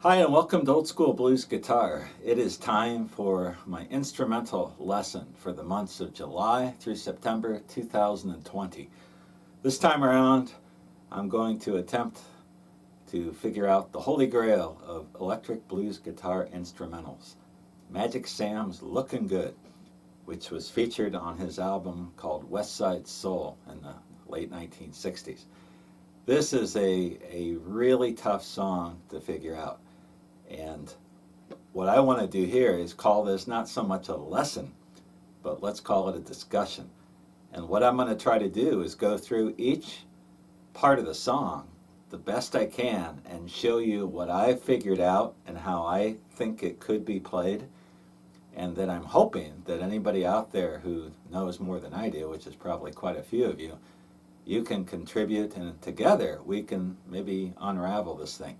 Hi and welcome to Old School Blues Guitar. It is time for my instrumental lesson for the months of July through September 2020. This time around, I'm going to attempt to figure out the holy grail of electric blues guitar instrumentals. Magic Sam's Lookin' Good, which was featured on his album called West Side Soul in the late 1960s. This is a really tough song to figure out. And what I want to do here is call this not so much a lesson, but let's call it a discussion. And what I'm going to try to do is go through each part of the song the best I can and show you what I figured out and how I think it could be played. And then I'm hoping that anybody out there who knows more than I do, which is probably quite a few of you, you can contribute, and together we can maybe unravel this thing.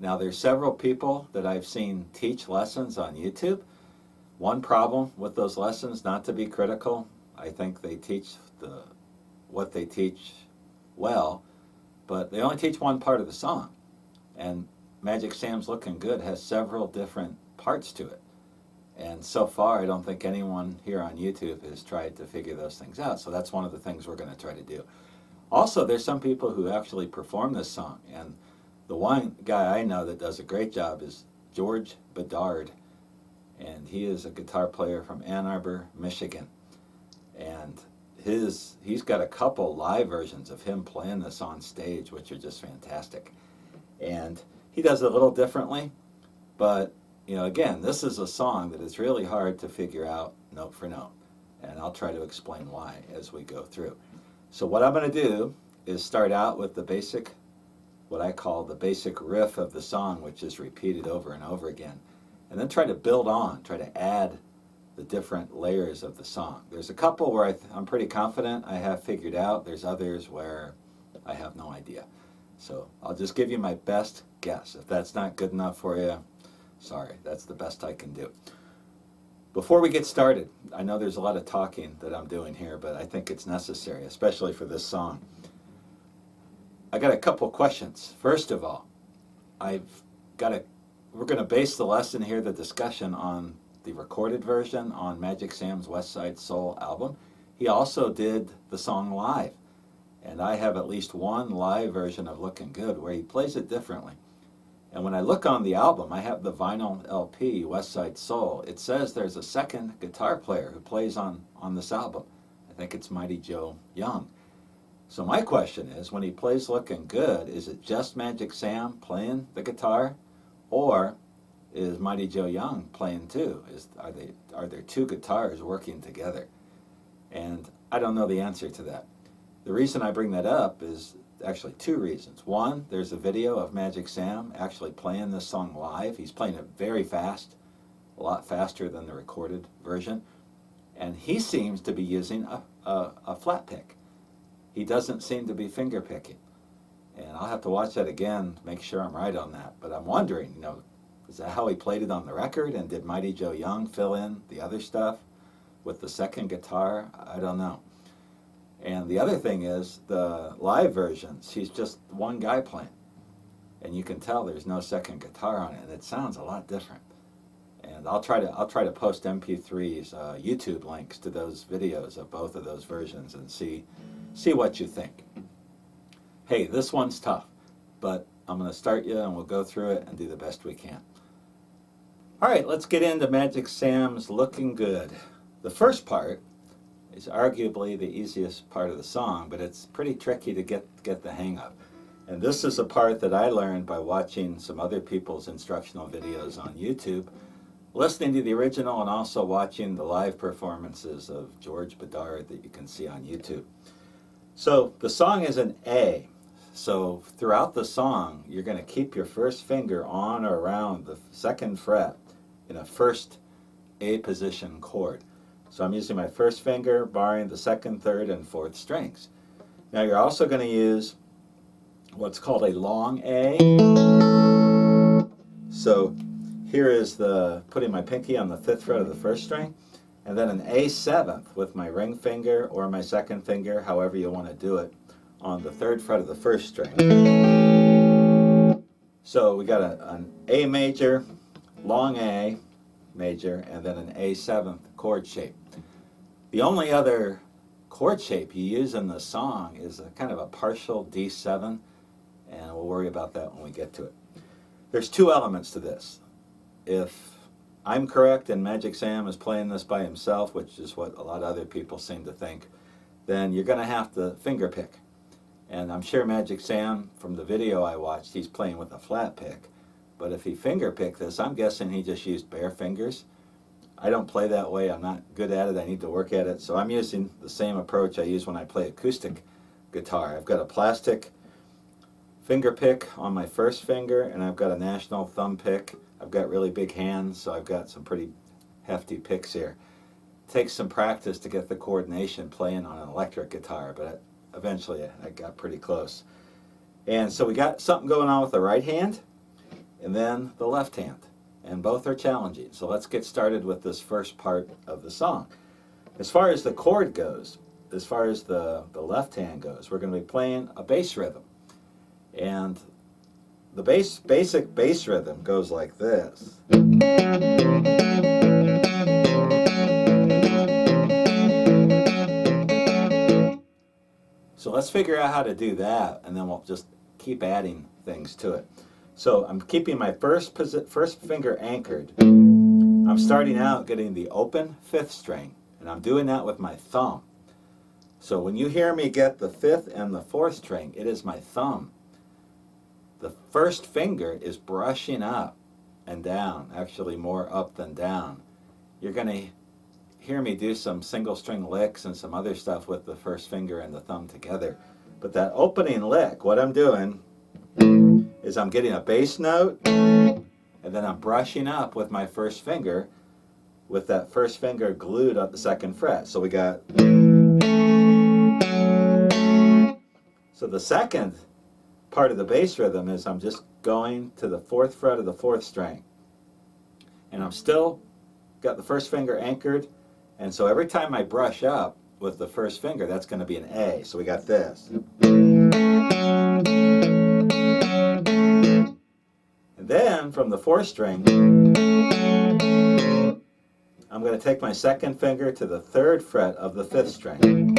Now, there's several people that I've seen teach lessons on YouTube. One problem with those lessons, not to be critical, I think they teach what they teach well, but they only teach one part of the song. And Magic Sam's Lookin' Good has several different parts to it. And so far, I don't think anyone here on YouTube has tried to figure those things out. So that's one of the things we're going to try to do. Also, there's some people who actually perform this song, and the one guy I know that does a great job is George Bedard, and he is a guitar player from Ann Arbor, Michigan. And he's got a couple live versions of him playing this on stage, which are just fantastic. And he does it a little differently, but again, this is a song that is really hard to figure out note for note, and I'll try to explain why as we go through. So what I'm going to do is start out with the basic, what I call the basic riff of the song, which is repeated over and over again, and then try to build on, try to add the different layers of the song. There's a couple where I'm pretty confident I have figured out. There's others where I have no idea. So I'll just give you my best guess. If that's not good enough for you, sorry, that's the best I can do. Before we get started, I know there's a lot of talking that I'm doing here, but I think it's necessary, especially for this song. I got a couple questions. First of all, we're going to base the lesson here, the discussion, on the recorded version on Magic Sam's West Side Soul album. He also did the song live, and I have at least one live version of Lookin' Good where he plays it differently. And when I look on the album, I have the vinyl LP, West Side Soul. It says there's a second guitar player who plays on this album. I think it's Mighty Joe Young. So my question is, when he plays Lookin' Good, is it just Magic Sam playing the guitar, or is Mighty Joe Young playing too? Are there two guitars working together? And I don't know the answer to that. The reason I bring that up is actually two reasons. One, there's a video of Magic Sam actually playing this song live. He's playing it very fast, a lot faster than the recorded version, and he seems to be using a flat pick. He doesn't seem to be finger picking, and I'll have to watch that again to make sure I'm right on that. But I'm wondering, is that how he played it on the record, and did Mighty Joe Young fill in the other stuff with the second guitar? I don't know. And the other thing is, the live versions, he's just one guy playing, and you can tell there's no second guitar on it, and it sounds a lot different. And I'll try to post MP3s, YouTube links to those videos of both of those versions and see what you think. Hey, this one's tough, but I'm going to start you and we'll go through it and do the best we can. All right, let's get into Magic Sam's Lookin' Good. The first part is arguably the easiest part of the song, but it's pretty tricky to get the hang of. And this is a part that I learned by watching some other people's instructional videos on YouTube, listening to the original, and also watching the live performances of George Bedard that you can see on YouTube. So the song is an A. So throughout the song, you're going to keep your first finger on or around the second fret in a first A position chord. So I'm using my first finger, barring the second, third, and fourth strings. Now you're also going to use what's called a long A. So here is putting my pinky on the fifth fret of the first string, and then an A7th with my ring finger or my second finger, however you want to do it, on the third fret of the first string. So we got an A major, long A major, and then an A7 chord shape. The only other chord shape you use in the song is a kind of a partial D7, and we'll worry about that when we get to it. There's two elements to this. If I'm correct and Magic Sam is playing this by himself, which is what a lot of other people seem to think, then you're going to have to finger pick. And I'm sure Magic Sam, from the video I watched, he's playing with a flat pick. But if he finger picked this, I'm guessing he just used bare fingers. I don't play that way. I'm not good at it. I need to work at it. So I'm using the same approach I use when I play acoustic guitar. I've got a plastic finger pick on my first finger, and I've got a National thumb pick. I've got really big hands, so I've got some pretty hefty picks here. It takes some practice to get the coordination playing on an electric guitar, but eventually I got pretty close. And so we got something going on with the right hand and then the left hand, and both are challenging. So let's get started with this first part of the song. As far as the chord goes, as far as the left hand goes, we're going to be playing a bass rhythm. And the basic bass rhythm goes like this. So let's figure out how to do that, and then we'll just keep adding things to it. So I'm keeping my first finger anchored. I'm starting out getting the open fifth string, and I'm doing that with my thumb. So when you hear me get the fifth and the fourth string, it is my thumb. The first finger is brushing up and down, actually more up than down. You're going to hear me do some single string licks and some other stuff with the first finger and the thumb together. But that opening lick, what I'm doing is I'm getting a bass note, and then I'm brushing up with my first finger with that first finger glued up the second fret. So we got... So the second part of the bass rhythm is I'm just going to the fourth fret of the fourth string. And I'm still got the first finger anchored, and so every time I brush up with the first finger, that's going to be an A. So we got this. And then from the fourth string, I'm going to take my second finger to the third fret of the fifth string.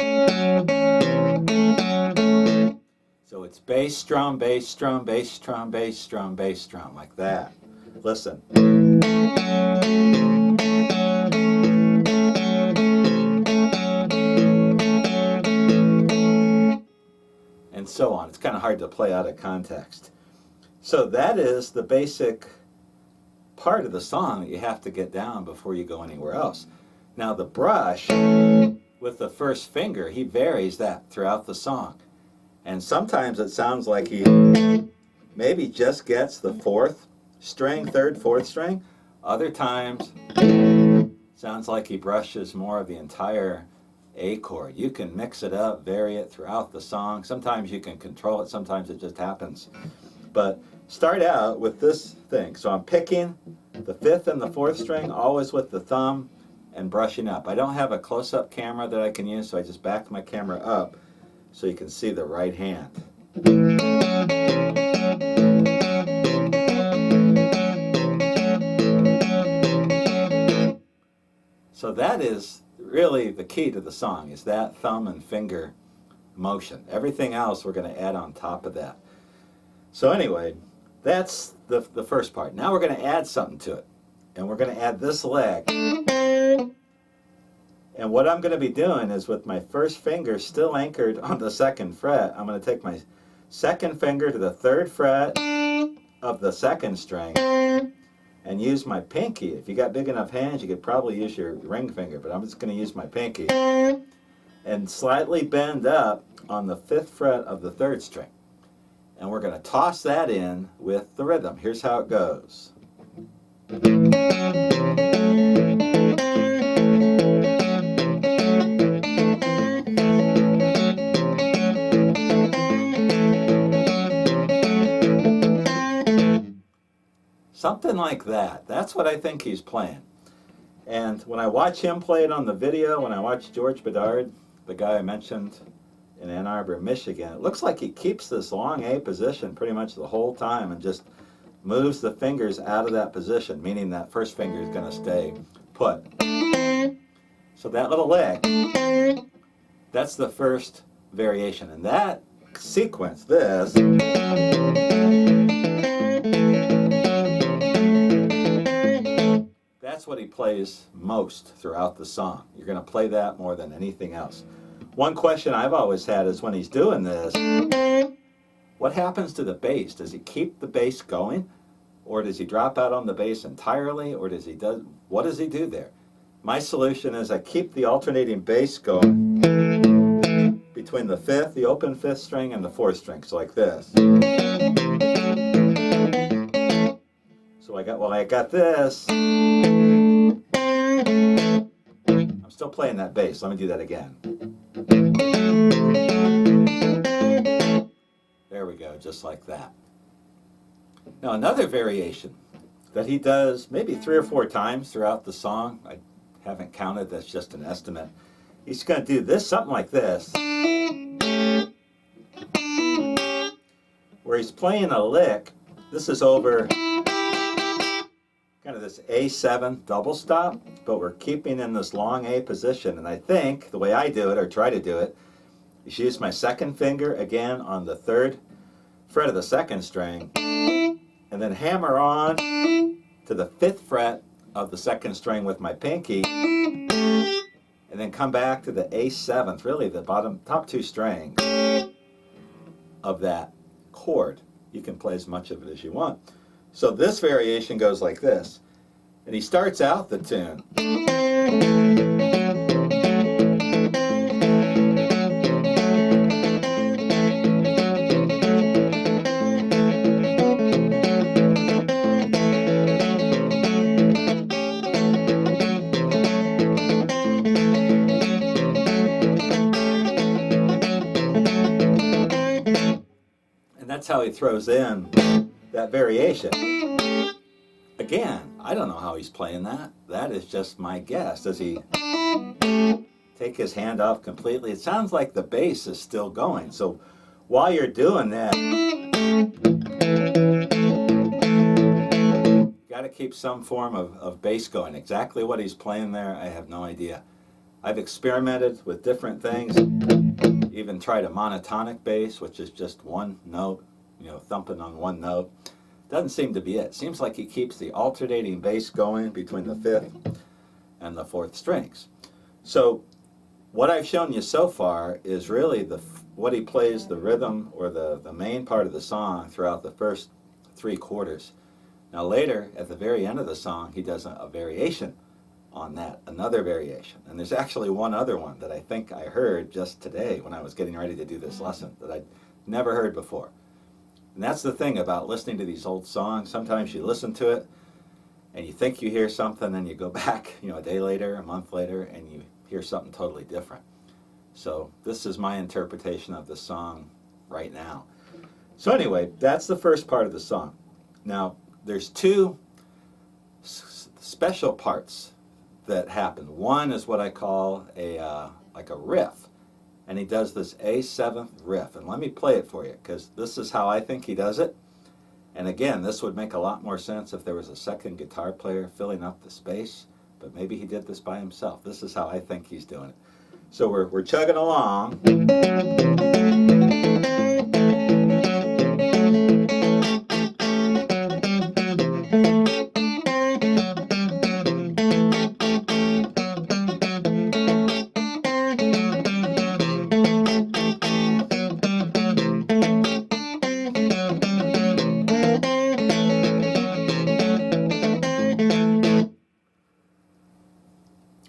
So it's bass strum, bass strum, bass strum, bass strum, bass strum, like that. Listen. And so on. It's kind of hard to play out of context. So that is the basic part of the song that you have to get down before you go anywhere else. Now the brush with the first finger, he varies that throughout the song. And sometimes it sounds like he maybe just gets the fourth string, third, fourth string. Other times it sounds like he brushes more of the entire A chord. You can mix it up, vary it throughout the song. Sometimes you can control it, sometimes it just happens. But start out with this thing. So I'm picking the fifth and the fourth string, always with the thumb, and brushing up. I don't have a close-up camera that I can use, so I just back my camera up so you can see the right hand. So that is really the key to the song, is that thumb and finger motion. Everything else we're going to add on top of that. So anyway, that's the first part. Now we're going to add something to it. And we're going to add this leg. And what I'm going to be doing is with my first finger still anchored on the second fret, I'm going to take my second finger to the third fret of the second string and use my pinky. If you got big enough hands, you could probably use your ring finger, but I'm just going to use my pinky and slightly bend up on the fifth fret of the third string. And we're going to toss that in with the rhythm. Here's how it goes. Something like that. That's what I think he's playing. And when I watch him play it on the video, when I watch George Bedard, the guy I mentioned in Ann Arbor, Michigan, it looks like he keeps this long A position pretty much the whole time and just moves the fingers out of that position, meaning that first finger is going to stay put. So that little lick, that's the first variation. And that sequence, this, that's what he plays most throughout the song. You're going to play that more than anything else. One question I've always had is when he's doing this, what happens to the bass? Does he keep the bass going? Or does he drop out on the bass entirely? Or what does he do there? My solution is I keep the alternating bass going between the fifth, the open fifth string, and the fourth string, so like this. So I got this. I'm still playing that bass. Let me do that again. There we go, just like that. Now another variation that he does maybe 3 or 4 times throughout the song, I haven't counted, that's just an estimate. He's going to do this, something like this, where he's playing a lick. This is over kind of this A7 double stop, but we're keeping in this long A position. And I think the way I do it, or try to do it, is use my second finger again on the 3rd fret of the 2nd string, and then hammer on to the 5th fret of the 2nd string with my pinky, and then come back to the A7th, really the top 2 strings of that chord. You can play as much of it as you want. So this variation goes like this, and he starts out the tune. That's how he throws in that variation. Again, I don't know how he's playing that. That is just my guess. Does he take his hand off completely? It sounds like the bass is still going. So while you're doing that, you got to keep some form of bass going. Exactly what he's playing there, I have no idea. I've experimented with different things. Even tried a monotonic bass, which is just one note, thumping on one note. Doesn't seem to be it. Seems like he keeps the alternating bass going between the 5th and the 4th strings. So what I've shown you so far is really what he plays, the rhythm or the main part of the song throughout the first 3 quarters. Now later, at the very end of the song, he does a variation on that, another variation. And there's actually one other one that I think I heard just today when I was getting ready to do this lesson that I'd never heard before. And that's the thing about listening to these old songs. Sometimes you listen to it and you think you hear something, and you go back, a day later, a month later, and you hear something totally different. So this is my interpretation of the song right now. So anyway, that's the first part of the song. Now, there's 2 special parts that happen. One is what I call like a riff, and he does this A7th riff. And let me play it for you, because this is how I think he does it. And again, this would make a lot more sense if there was a second guitar player filling up the space, but maybe he did this by himself. This is how I think he's doing it. So we're chugging along.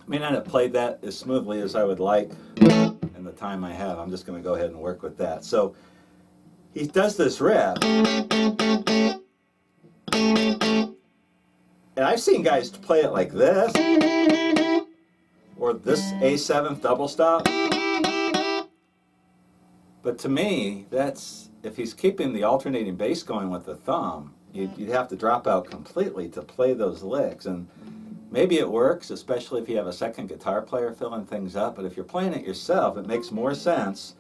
I may not have played that as smoothly as I would like in the time I have. I'm just going to go ahead and work with that. So he does this riff, and I've seen guys play it like this, or this A7th double stop. But to me, if he's keeping the alternating bass going with the thumb, you'd have to drop out completely to play those licks. And maybe it works, especially if you have a second guitar player filling things up, but if you're playing it yourself, it makes more sense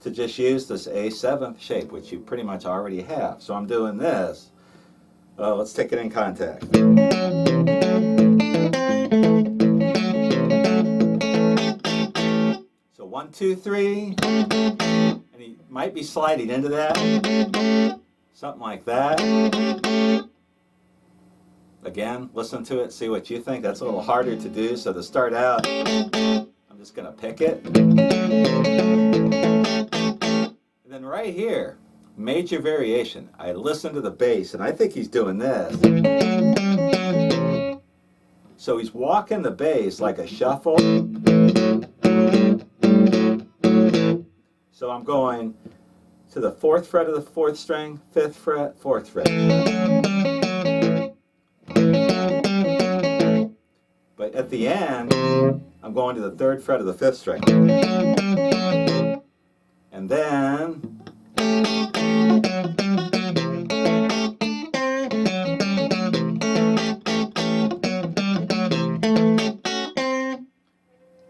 to just use this A7th shape, which you pretty much already have. So I'm doing this. Let's take it in context. So 1, 2, 3, and he might be sliding into that, something like that. Again, listen to it, see what you think. That's a little harder to do, so to start out, I'm just going to pick it. And then right here, major variation. I listen to the bass, and I think he's doing this. So he's walking the bass like a shuffle. So I'm going to the 4th fret of the 4th string, 5th fret, 4th fret. But at the end, I'm going to the 3rd fret of the 5th string. And then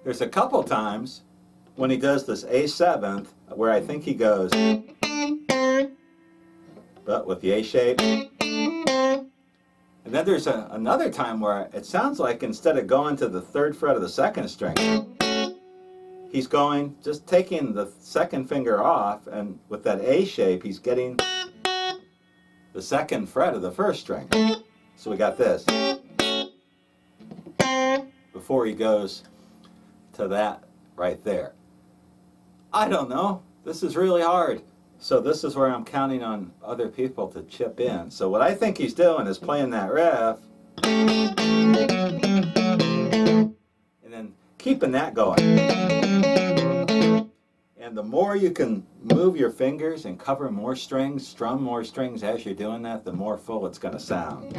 there's a couple times when he does this A7th where I think he goes, but with the A shape. And then there's another time where it sounds like instead of going to the 3rd fret of the 2nd string, he's going, just taking the 2nd finger off, and with that A shape, he's getting the 2nd fret of the 1st string. So we got this. Before he goes to that right there. I don't know. This is really hard. So this is where I'm counting on other people to chip in. So what I think he's doing is playing that riff and then keeping that going. And the more you can move your fingers and cover more strings, strum more strings as you're doing that, the more full it's going to sound.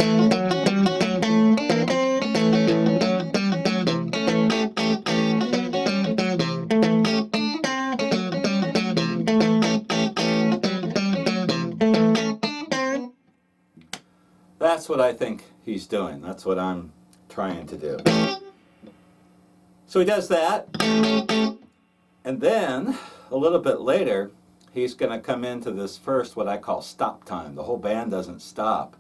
That's what I think he's doing. That's what I'm trying to do. So he does that, and then a little bit later, he's going to come into this first, what I call stop time. The whole band doesn't stop,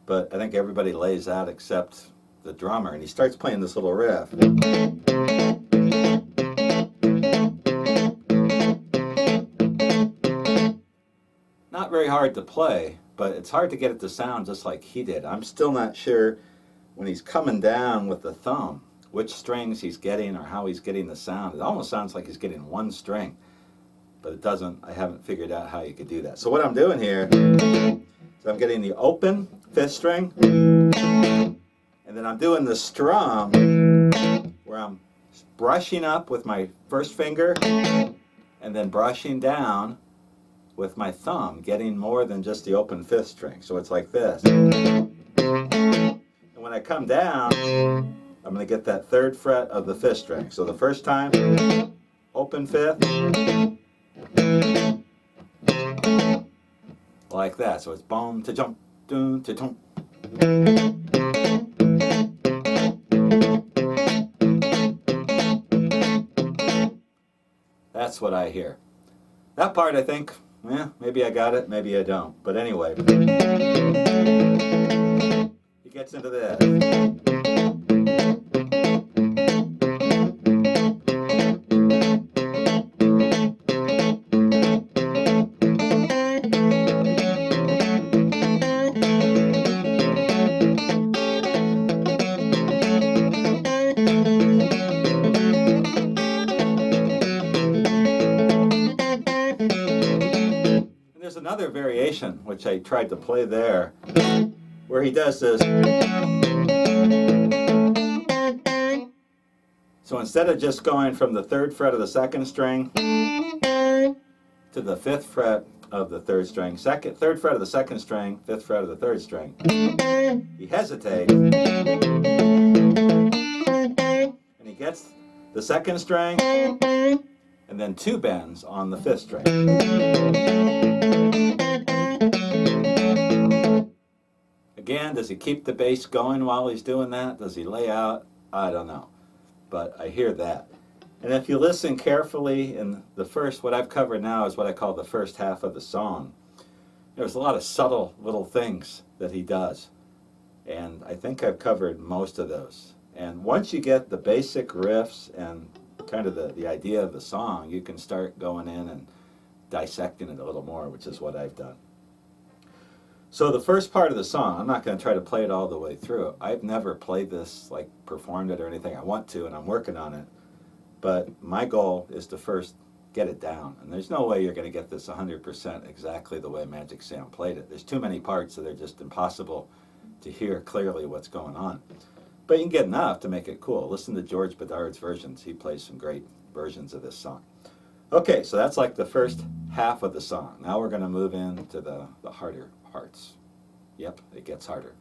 but I think everybody lays out except the drummer, and he starts playing this little riff. Not very hard to play, but it's hard to get it to sound just like he did. I'm still not sure when he's coming down with the thumb which strings he's getting or how he's getting the sound. It almost sounds like he's getting one string, but it doesn't. I haven't figured out how you could do that. So what I'm doing here is I'm getting the open 5th string, and then I'm doing the strum where I'm brushing up with my 1st finger and then brushing down with my thumb, getting more than just the open 5th string. So it's like this. And when I come down, I'm going to get that 3rd fret of the 5th string. So the first time, open 5th, like that. So it's boom to jump, doom to jump. That's what I hear. That part, I think, maybe I got it, maybe I don't. But anyway, he gets into this. There's another variation, which I tried to play there, where he does this. So instead of just going from the 3rd fret of the 2nd string to the 5th fret of the 3rd string, 3rd fret of the 2nd string, 5th fret of the 3rd string, he hesitates, and he gets the 2nd string, and then 2 bends on the 5th string. Again, does he keep the bass going while he's doing that? Does he lay out? I don't know. But I hear that. And if you listen carefully in the first, what I've covered now is what I call the first half of the song. There's a lot of subtle little things that he does, and I think I've covered most of those. And once you get the basic riffs and kind of the idea of the song, you can start going in and dissecting it a little more, which is what I've done. So the first part of the song, I'm not going to try to play it all the way through. I've never played this, like performed it or anything. I want to, and I'm working on it. But my goal is to first get it down. And there's no way you're going to get this 100% exactly the way Magic Sam played it. There's too many parts that they're just impossible to hear clearly what's going on. But you can get enough to make it cool. Listen to George Bedard's versions. He plays some great versions of this song. Okay, so that's like the first half of the song. Now we're going to move into the harder parts. Yep, it gets harder.